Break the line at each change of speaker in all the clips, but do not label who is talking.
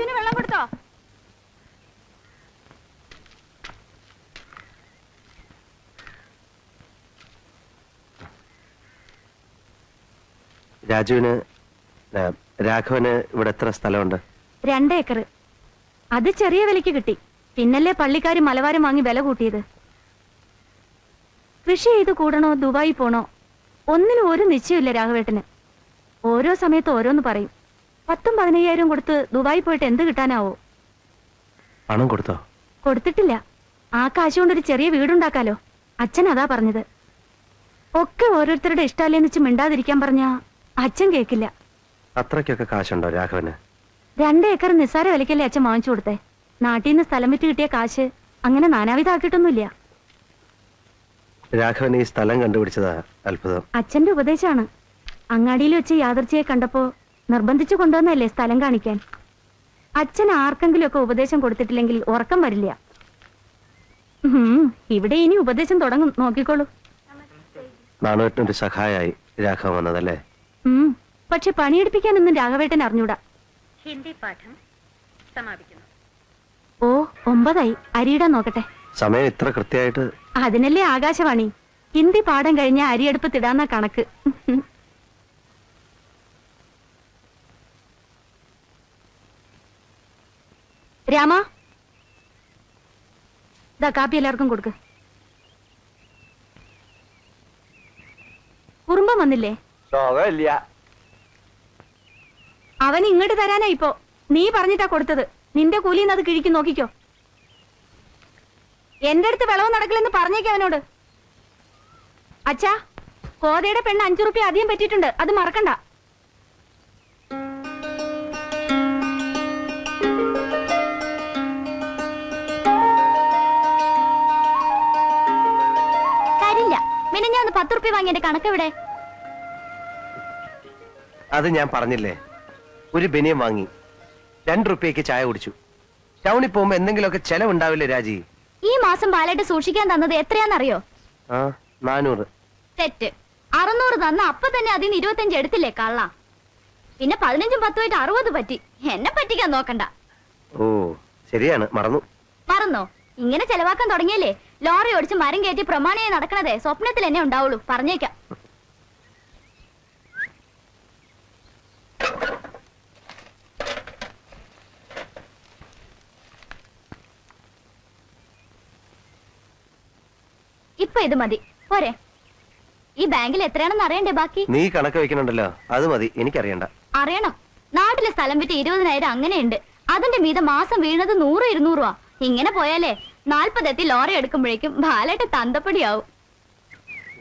പശുവിന് വെള്ളം കൊടുത്തോ?
രാഘവന് ഇവിടെ എത്ര സ്ഥലമുണ്ട്?
2 ഏക്കർ. അത് ചെറിയ വിലക്ക് കിട്ടി. പിന്നല്ലേ പള്ളിക്കാര് മലവാരം വാങ്ങി വില കൂട്ടിയത്. കൃഷി ചെയ്ത് കൂടണോ ദുബായി പോണോ ഒന്നിനും ഒരു നിശ്ചയമില്ല രാഘവേട്ടന്. ഓരോ സമയത്ത് ഓരോന്ന് പറയും. 10,000-15,000 കൊടുത്ത് ദുബായി പോയിട്ട് എന്ത് കിട്ടാനാവോ?
പണം കൊടുത്തോ?
കൊടുത്തിട്ടില്ല. ആ കാശ് കൊണ്ടൊരു ചെറിയ വീടുണ്ടാക്കാലോ. അച്ഛൻ അതാ പറഞ്ഞത്. ഒക്കെ ഓരോരുത്തരുടെ ഇഷ്ടമല്ലേന്ന് വെച്ച് മിണ്ടാതിരിക്കാൻ പറഞ്ഞാ അച്ഛൻ കേക്കില്ല.
അത്രയ്ക്കൊക്കെ കാശുണ്ടോ രാഘവന്?
2 ഏക്കർ നിസ്സാര വിലക്കല്ലേ അച്ഛൻ വാങ്ങിച്ചു കൊടുത്തേ. നാട്ടിൽ നിന്ന് സ്ഥലം വിറ്റ് കിട്ടിയ കാശ് അങ്ങനെ നാനാവിധാക്കിയിട്ടൊന്നുമില്ല.
രാഘവൻ ഈ സ്ഥലം കണ്ടുപിടിച്ചതാ അത്ഭുതം.
അച്ഛന്റെ ഉപദേശമാണ്. അങ്ങാടിയിൽ വെച്ച് യാദർച്ചയെ കണ്ടപ്പോ നിർബന്ധിച്ചു കൊണ്ടുവന്നല്ലേ സ്ഥലം കാണിക്കാൻ. അച്ഛൻ ആർക്കെങ്കിലും ഒക്കെ ഉപദേശം കൊടുത്തിട്ടില്ലെങ്കിൽ ഉറക്കം വരില്ല. ഇവിടെ ഇനി ഉപദേശം തുടങ്ങും, നോക്കിക്കോളൂ.
നാണുവേട്ടനൊരു സഹായായി രാഘവൻ വന്നതല്ലേ?
പക്ഷെ പണിയെടുപ്പിക്കാനൊന്നും രാഘവേട്ടൻ അറിഞ്ഞൂടാ.
ഹിന്ദി പാഠം സമാപിക്കുന്നു.
ഓ 9 അരിയിടാൻ നോക്കട്ടെ.
സമയം ഇത്ര കൃത്യമായിട്ട്?
അതിനല്ലേ ആകാശവാണി. ഹിന്ദി പാഠം കഴിഞ്ഞ അരിയടുപ്പത്തിടാന്ന കണക്ക്. രാമ, ദാ കാപ്പി എല്ലാവർക്കും കൊടുക്ക്. കുറുമ്പം വന്നില്ലേ? അവൻ ഇങ്ങോട്ട് തരാനാ ഇപ്പോ. നീ പറഞ്ഞിട്ടാ കൊടുത്തത്. നിന്റെ കൂലിന്ന് അത് കിഴിക്കും, നോക്കിക്കോ. എന്റെ അടുത്ത് വിളവ് നടക്കില്ലെന്ന് പറഞ്ഞേക്കെ അവനോട്. അച്ഛാ, കോതയുടെ പെണ്ണ് 5 റുപ്യ അധികം പറ്റിയിട്ടുണ്ട്, അത് മറക്കണ്ട. തരില്ല. പിന്നെ ഞാൻ 10 റുപ്യ വാങ്ങി. എന്റെ കണക്കെവിടെ?
അത് ഞാൻ പറഞ്ഞില്ലേ, ഒരു ബനിയം വാങ്ങി 2 റുപ്യക്ക് ചായ കുടിച്ചു. ടൗണിൽ പോകുമ്പോ എന്തെങ്കിലുമൊക്കെ ചെലവുണ്ടാവില്ലേ രാജി?
ഈ മാസം പാലായിട്ട് സൂക്ഷിക്കാൻ തന്നത് എത്രയാണെന്നറിയോ?
400.
തെറ്റ്. 600 തന്ന അപ്പൊ തന്നെ അതിന് 25 എടുത്തില്ലേ കള്ള. പിന്നെ 15ഉം 10ഉമായിട്ട് 60 പറ്റി. എന്നെ പറ്റിക്കാൻ നോക്കണ്ട.
ഓ ശരിയാണ്, മറന്നോ?
ഇങ്ങനെ ചെലവാക്കാൻ തുടങ്ങിയല്ലേ ലോറി ഓടിച്ച് മരം കയറ്റി പ്രമാണിയായി നടക്കണതേ സ്വപ്നത്തിൽ എന്നെ ഉണ്ടാവുള്ളൂ, പറഞ്ഞേക്കാം. ഇപ്പൊ ഇത് മതി പോരെ? ഈ ബാങ്കിൽ എത്രയാണെന്ന് അറിയണ്ടേ ബാക്കി?
നീ കണക്ക് വെക്കണുണ്ടല്ലോ, അത് മതി. എനിക്കറിയണ്ട.
അറിയണം. നാട്ടിലെ സ്ഥലം വിറ്റ് 20,000 അങ്ങനെയുണ്ട്. അതിന്റെ മീതെ മാസം വീണത് 100-200 രൂപ. ഇങ്ങനെ പോയാലേ 40 എത്തി ലോറി എടുക്കുമ്പോഴേക്കും ബാലായിട്ട് തന്തപ്പടിയാവും.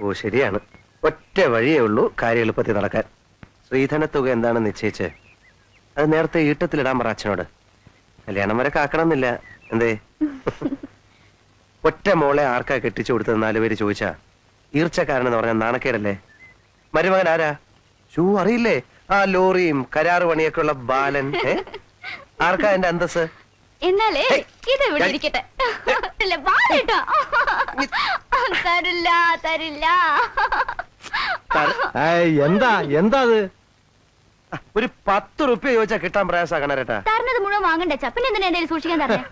ഓ ശരിയാണ്. ഒറ്റ വഴിയേ ഉള്ളൂ കാര്യം എളുപ്പത്തിൽ നടക്കാൻ. ശ്രീധന തുക എന്താണെന്ന് നിശ്ചയിച്ച് അത് നേരത്തെ ഈട്ടത്തിലിടാൻ പറ അച്ഛനോട്. കല്യാണം വരെ കാക്കണമെന്നില്ല. എന്തേ? ഒറ്റ മോളെ ആർക്കാ കെട്ടിച്ചു കൊടുത്തത് 4 പേര് ചോദിച്ചാ ഈർച്ചക്കാരനെന്ന് പറഞ്ഞ നാണക്കേടല്ലേ? മരുമകൻ ആരാ? അറിയില്ലേ? ആ ലോറിയും കരാറ് പണിയൊക്കെ ഉള്ള ബാലൻ. ആർക്കാ എന്റെ അന്തസ്?
എന്നാലേ ഇത് ഇവിടെ ഇരിക്കട്ടെ. തരില്ല.
എന്താ ഒരു 10 റുപ്യ ചോദിച്ചാ കിട്ടാൻ പ്രയാസാക്കണേട്ടാ.
തരണത് മുഴുവൻ വാങ്ങണ്ടേ? പിന്നെ എന്തിനാ എന്റെ സൂക്ഷിക്കാൻ തരണേ?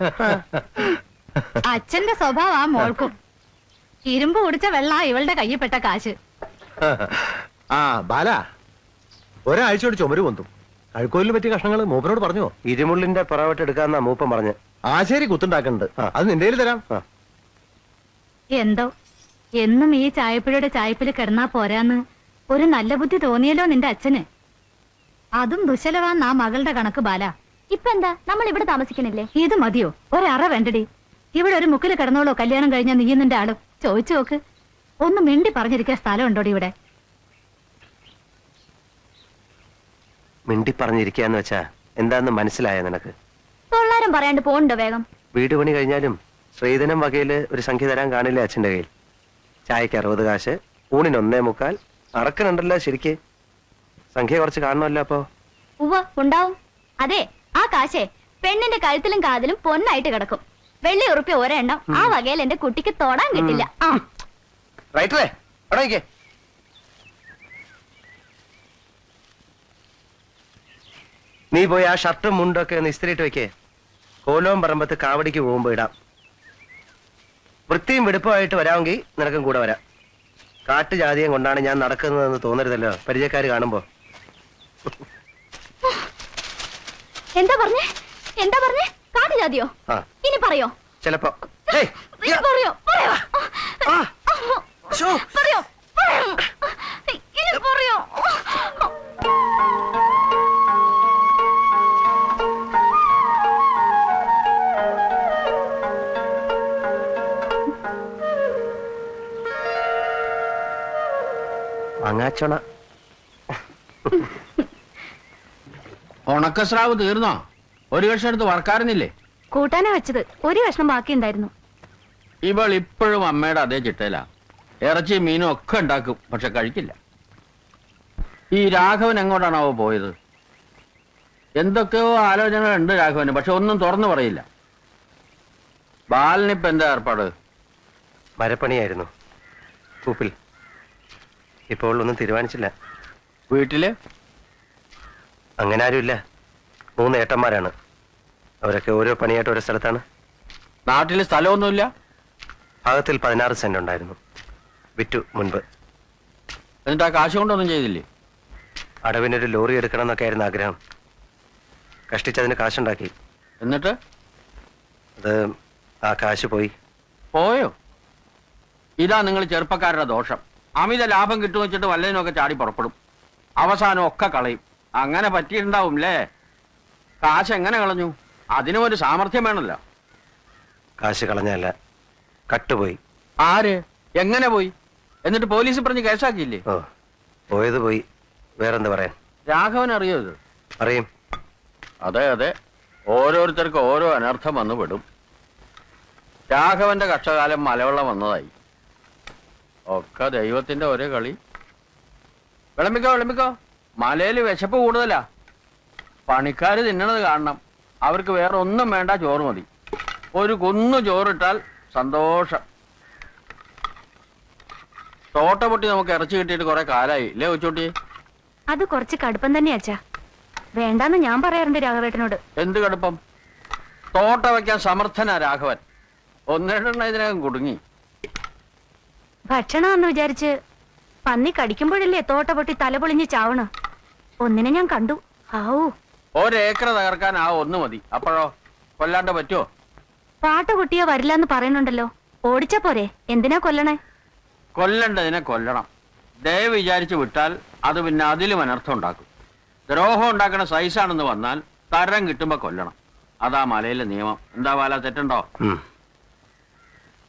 അച്ഛന്റെ സ്വഭാവം ആ മോൾക്കും. ഇരുമ്പ് കുടിച്ച വെള്ള ഇവളുടെ കയ്യിൽപ്പെട്ട കാശ്.
ബാല, ഒരാഴ്ച കൊണ്ട് ചുമര് പൊന്തും. അഴുക്കോലിന് പറ്റിയ കഷ്ണങ്ങൾ മൂപ്പനോട് പറഞ്ഞോ?
ഇരുമുള്ളിന്റെ പുറവട്ട് എടുക്കാന്നാ മൂപ്പൻ പറഞ്ഞ്.
ആശേരി കുത്തുണ്ടാക്കുന്നുണ്ട്, അത് നിന്റെ തരാം.
എന്തോ എന്നും ഈ ചായപ്പുഴയുടെ ചായപ്പിൽ കിടന്നാ പോരാന്ന് ഒരു നല്ല ബുദ്ധി തോന്നിയല്ലോ നിന്റെ അച്ഛന്. അതും ദുശലവാന്ന് ആ മകളുടെ കണക്ക് ബാല. ഇപ്പൊ എന്താ നമ്മൾ ഇവിടെ താമസിക്കണില്ലേ? ഇത് മതിയോ? ഒരറ വേണ്ടടി. ഇവിടെ ഒരു മുക്കില് കിടന്നോളോ കല്യാണം കഴിഞ്ഞ നീ നിന്റെ ആളും? ചോദിച്ചു നോക്ക്. ഒന്ന് മിണ്ടി പറഞ്ഞിരിക്കാൻ സ്ഥലം ഉണ്ടോടി ഇവിടെ?
മിണ്ടി പറഞ്ഞിരിക്കാന്ന് വെച്ചാ എന്താന്ന് മനസ്സിലായ നിനക്ക്?
തൊള്ളാരം പറയാണ്ട് പോണ്ടോ വേഗം?
വീട് പണി കഴിഞ്ഞാലും ശ്രീധനം വകയില് ഒരു സംഖ്യ തരാൻ കാണില്ലേ അച്ഛന്റെ കയ്യിൽ? ചായക്ക് 60 കാശ്, ഊണിന് 1.25. അറക്കനുണ്ടല്ലോ ശരിക്ക്. സംഖ്യ കുറച്ച് കാണണമല്ലോ. അപ്പൊ
ഉണ്ടാവും. അതെ, ആ കാശേ പെണ്ണിന്റെ കഴുത്തിലും കാതിലും പൊന്നായിട്ട് കിടക്കും. വെള്ളി ഉറുപ്പ്യ ഒരെണ്ണം ആ വകയിൽ എന്റെ കുട്ടിക്ക് തൊടാൻ കിട്ടില്ല.
നീ പോയി ആ ഷർട്ടും മുണ്ടൊക്കെ ഒന്ന് ഇസ്തിരിയിട്ട് വെക്കേ. കോലവും പറമ്പത്ത് കാവടിക്ക് പോകുമ്പോ ഇടാം. വൃത്തിയും വെടുപ്പമായിട്ട് വരാമെങ്കിൽ നിനക്കും കൂടെ വരാം. കാട്ടുജാതിയും കൊണ്ടാണ് ഞാൻ നടക്കുന്നതെന്ന് തോന്നരുതല്ലോ പരിചയക്കാര് കാണുമ്പോ.
എന്താ പറഞ്ഞേ? കാട്ടുജാതിയോ? ഇനി പറയോ?
ചിലപ്പോ
പറയോ? പറയോ? പറയോ? ഇനി പറയോ?
അങ്ങാച്ചോണ.
ഉണക്കസ്രാവ് തീർന്നോ? ഒരു കഷ്ണം എടുത്ത് വറക്കാറുന്നില്ലേ?
കൂട്ടാനാ വെച്ചത്, ഒരു കഷ്ണം ബാക്കിയുണ്ടായിരുന്നു.
ഇവൾ ഇപ്പോഴും അമ്മയുടെ അതേ ചിട്ടയിലാ. ഇറച്ചിയും മീനും ഒക്കെ ഉണ്ടാക്കും, പക്ഷെ കഴിക്കില്ല. ഈ രാഘവൻ എങ്ങോട്ടാണാവോ പോയത്? എന്തൊക്കെയോ ആലോചനകളുണ്ട് രാഘവന്, പക്ഷെ ഒന്നും തുറന്നു പറയില്ല. ബാലനിപ്പ എന്താ ഏർപ്പാട്?
മരപ്പണിയായിരുന്നു കൂപ്പിൽ. ഇപ്പോൾ ഒന്നും തീരുമാനിച്ചില്ല.
വീട്ടില്
അങ്ങനെ ആരുമില്ല. 3 ഏട്ടന്മാരാണ്. അവരൊക്കെ ഓരോ പണിയായിട്ട് ഓരോ സ്ഥലത്താണ്.
നാട്ടില് സ്ഥലമൊന്നുമില്ല.
ഭാഗത്തിൽ 16 സെന്റ് ഉണ്ടായിരുന്നു. വിറ്റു മുൻപ്.
എന്നിട്ട് ആ കാശ് കൊണ്ടൊന്നും ചെയ്തില്ലേ?
അടവിനൊരു ലോറി എടുക്കണം എന്നൊക്കെ ആയിരുന്നു ആഗ്രഹം. കഷ്ടിച്ചതിന് കാശുണ്ടാക്കി.
എന്നിട്ട്
അത് ആ കാശ് പോയി.
പോയോ? ഇതാ നിങ്ങൾ ചെറുപ്പക്കാരുടെ ദോഷം. അമിത ലാഭം കിട്ടും വെച്ചിട്ട് വല്ലതിനൊക്കെ ചാടി പുറപ്പെടും. അവസാനം ഒക്കെ കളയും. അങ്ങനെ പറ്റിയിട്ടുണ്ടാവും അല്ലേ? കാശ് എങ്ങനെ കളഞ്ഞു? അതിനും ഒരു സാമർഥ്യം വേണമല്ലോ.
കാശ് കളഞ്ഞല്ല, കട്ടുപോയി.
ആര്? എങ്ങനെ പോയി? എന്നിട്ട് പോലീസ് പറഞ്ഞ് കേസാക്കിയില്ലേ?
ഓ, പോയത് പോയി. വേറെന്ത് പറയാൻ?
രാഘവൻ അറിയോ ഇത്?
അറിയും.
അതെ അതെ, ഓരോരുത്തർക്ക് ഓരോ അനർത്ഥം വന്നു പെടും. രാഘവന്റെ കഷ്ടകാലം മലവെള്ളം വന്നതായി. ഒക്കെ ദൈവത്തിന്റെ ഒരേ കളി. വിളമ്പിക്കോ. മലയില് വിശപ്പ് കൂടുതലാ. പണിക്കാര് തിന്നണത് കാണണം. അവർക്ക് വേറെ ഒന്നും വേണ്ട, ചോറ് മതി. ഒരു കുന്നു ചോറിട്ടാൽ സന്തോഷം. തോട്ട പൊട്ടി നമുക്ക് ഇറച്ചി കിട്ടിയിട്ട് കുറെ കാലായി ഇല്ലേ കൊച്ചോട്ടി?
അത് കുറച്ച് കടുപ്പം തന്നെ അച്ഛാ. വേണ്ടാന്ന് ഞാൻ പറയാറുണ്ട് രാഘവേട്ടനോട്.
എന്ത് കടുപ്പം? തോട്ട വയ്ക്കാൻ സമർത്ഥനാ രാഘവൻ. 1-2 ഇതിനകം കുടുങ്ങി.
ഭക്ഷണമെന്ന് വിചാരിച്ച് പന്നി കടിക്കുമ്പോഴല്ലേ തോട്ട പൊട്ടി തല പൊളിഞ്ഞ് ചാവണ്. ഒന്നിനെ ഞാൻ കണ്ടു. ആവൂ,
1 ഏക്കർ തകർക്കാൻ ആ 1 മതി. അപ്പോഴോ കൊല്ലാണ്ട് പറ്റുമോ?
പാട്ട കുട്ടിയെ വരില്ലെന്ന് പറയുന്നുണ്ടല്ലോ. ഓടിച്ച പോരെ, എന്തിനാ കൊല്ലണേ?
കൊല്ലണ്ടതിനെ കൊല്ലണം. ദയവ് വിചാരിച്ച് വിട്ടാൽ അത് പിന്നെ അതിലും അനർത്ഥം ഉണ്ടാക്കും. ദ്രോഹം ഉണ്ടാക്കുന്ന സൈസാണെന്ന് വന്നാൽ തരം കിട്ടുമ്പോ കൊല്ലണം. അതാ മലയിലെ നിയമം. എന്താ വാല, തെറ്റുണ്ടോ?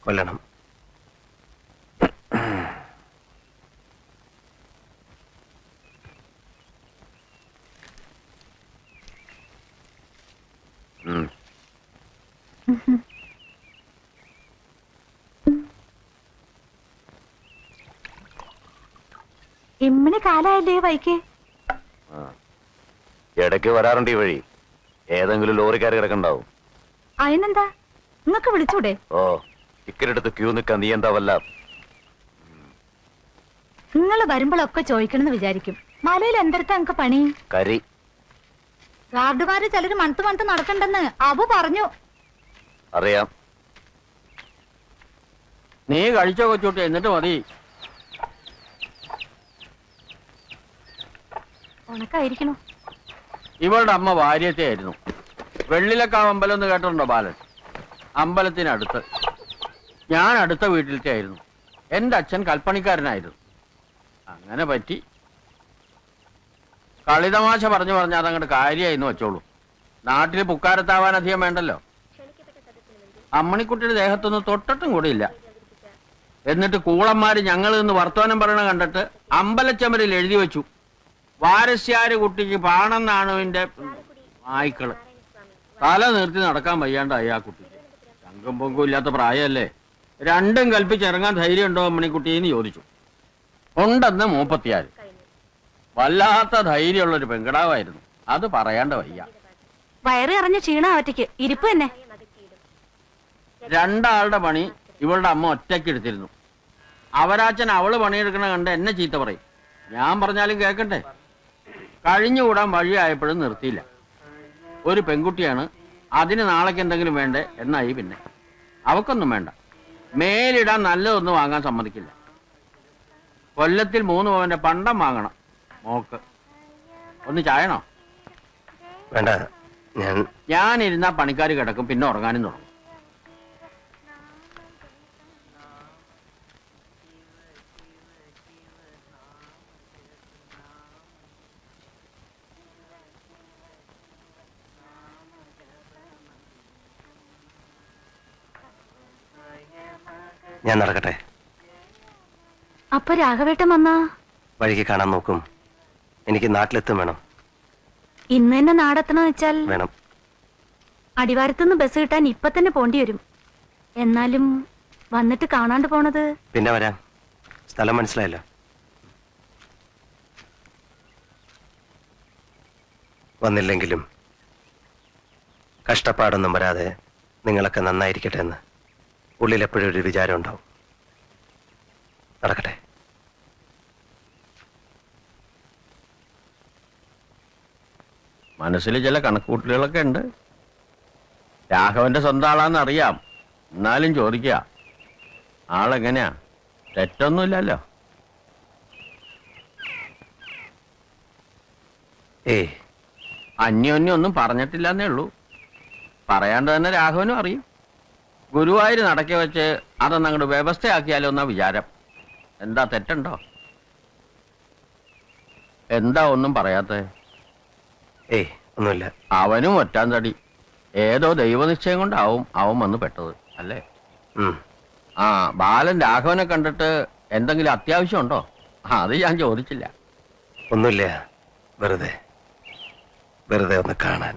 കൊല്ലണം.
ഇമ്മിന് കാലായല്ലേ വൈക്ക്?
ഇടയ്ക്ക് വരാറുണ്ട് ഈ വഴി. ഏതെങ്കിലും ലോറിക്കാർ കിടക്കണ്ടാവും.
അതിനെന്താ, നിങ്ങക്ക് വിളിച്ചൂടെ?
ഓ, ടിക്കറ്റ് എടുത്ത് ക്യൂ നിൽക്കാൻ നീ എന്താ വല്ല?
നിങ്ങള് വരുമ്പോഴൊക്കെ ചോദിക്കണമെന്ന് വിചാരിക്കും. മലയിൽ എന്തെടുത്താ നിങ്ങക്ക് പണി?
കരി.
ഗാർഡുകാര് ചിലര് മണത്ത് നടക്കണ്ടെന്ന് അബു പറഞ്ഞു.
അറിയാം.
നീ കഴിച്ചോ കൊച്ചോട്ടി, എന്നിട്ട് മതി.
ഉണക്കായിരിക്കണു.
ഇവളുടെ അമ്മ വാര്യത്തെ ആയിരുന്നു. വെള്ളിലക്കാവ് അമ്പലം എന്ന് കേട്ടിട്ടുണ്ടോ ബാലൻ? അമ്പലത്തിനടുത്ത്. ഞാൻ അടുത്ത വീട്ടിലത്തെ ആയിരുന്നു. എന്റെ അച്ഛൻ കൽപ്പണിക്കാരനായിരുന്നു. അങ്ങനെ പറ്റി. കളിതമാശ പറഞ്ഞു അതങ്ങോട്ട് കാര്യമായിരുന്നു വെച്ചോളൂ. നാട്ടിൽ പുക്കാരത്താവാൻ അധികം വേണ്ടല്ലോ. അമ്മണിക്കുട്ടിയുടെ ദേഹത്തൊന്നും തൊട്ടിട്ടും കൂടിയില്ല. എന്നിട്ട് കൂളന്മാര് ഞങ്ങൾ നിന്ന് വർത്തമാനം പറയണ കണ്ടിട്ട് അമ്പലച്ചമരിൽ എഴുതി വെച്ചു, വാരസ്യാര് കുട്ടിക്ക് പാണെന്നാണുവിന്റെ നായ്ക്കള്. തല നിർത്തി നടക്കാൻ വയ്യാണ്ടായി ആ കുട്ടിക്ക്. ചങ്കും പൊങ്കും ഇല്ലാത്ത പ്രായമല്ലേ. രണ്ടും കൽപ്പിച്ചിറങ്ങാൻ ധൈര്യമുണ്ടോ അമ്മണിക്കുട്ടിന്ന് ചോദിച്ചു. ഉണ്ടെന്ന് 34. വല്ലാത്ത ധൈര്യമുള്ളൊരു പെങ്കടാവായിരുന്നു. അത് പറയാണ്ട് വയ്യ.
വയറ് അറിഞ്ഞ ക്ഷീണാവറ്റയ്ക്ക് ഇരിപ്പ് തന്നെ.
2 ആളുടെ പണി ഇവളുടെ അമ്മ ഒറ്റയ്ക്ക് എടുത്തിരുന്നു. അവരാച്ചൻ അവള് പണിയെടുക്കണ കണ്ട് എന്നെ ചീത്ത പറയും. ഞാൻ പറഞ്ഞാലും കേൾക്കട്ടെ. കഴിഞ്ഞുകൂടാൻ വഴിയായപ്പോഴും നിർത്തിയില്ല. ഒരു പെൺകുട്ടിയാണ്, അതിന് നാളേക്ക് എന്തെങ്കിലും വേണ്ടേ എന്നായി. പിന്നെ അവക്കൊന്നും വേണ്ട. മേലിടാൻ നല്ലതൊന്നും വാങ്ങാൻ സമ്മതിക്കില്ല. കൊല്ലത്തിൽ 3 പവന്റെ പണ്ടം വാങ്ങണം മോക്ക്. ഒന്ന് ചായണോ?
വേണ്ട,
ഞാനിരുന്നാ പണിക്കാർ കിടക്കും, പിന്നെ ഉറങ്ങാനും തുടങ്ങും.
ഞാൻ നടക്കട്ടെ.
അപ്പൊ രാഘവേട്ടൻ വന്നാ?
വഴിക്ക് കാണാൻ നോക്കും. എനിക്ക് നാട്ടിലെത്തും വേണം.
ഇന്ന് തന്നെ നാടെത്തണം വെച്ചാൽ
വേണം.
അടിവാരത്തുനിന്ന് ബസ് കിട്ടാൻ ഇപ്പൊ തന്നെ പോണ്ടി വരും. എന്നാലും വന്നിട്ട് കാണാണ്ട് പോണത്.
പിന്നെ വരാം. സ്ഥലം മനസ്സിലായല്ലോ. വന്നില്ലെങ്കിലും കഷ്ടപ്പാടൊന്നും വരാതെ നിങ്ങളൊക്കെ നന്നായിരിക്കട്ടെ എന്ന് ഉള്ളിൽ എപ്പോഴും ഒരു വിചാരം ഉണ്ടാവും. നടക്കട്ടെ.
മനസ്സിൽ ചില കണക്കുകൂട്ടലുകളൊക്കെ ഉണ്ട്. രാഘവന്റെ സ്വന്തം ആളാന്ന് അറിയാം, എന്നാലും ചോദിക്കുക, ആളെങ്ങനെയാ? തെറ്റൊന്നുമില്ലല്ലോ.
ഏയ്,
അന്യോന്യം ഒന്നും പറഞ്ഞിട്ടില്ലെന്നേ ഉള്ളൂ. പറയാണ്ട് തന്നെ രാഘവനും അറിയും. ഗുരുവായൂർ നടക്കെ വെച്ച് അതൊന്ന് അങ്ങോട്ട് വ്യവസ്ഥയാക്കിയാലോ എന്നാ വിചാരം. എന്താ തെറ്റുണ്ടോ? എന്താ ഒന്നും പറയാത്തേ?
ഏയ്, ഒന്നുമില്ല.
അവനും ഒറ്റാൻ തടി. ഏതോ ദൈവനിശ്ചയം കൊണ്ടാവും അവൻ വന്ന് പെട്ടത് അല്ലേ? ആ, ബാലൻ രാഘവനെ കണ്ടിട്ട് എന്തെങ്കിലും അത്യാവശ്യം ഉണ്ടോ? അത് ഞാൻ ചോദിച്ചില്ല.
ഒന്നുമില്ല, വെറുതെ ഒന്ന് കാണാൻ.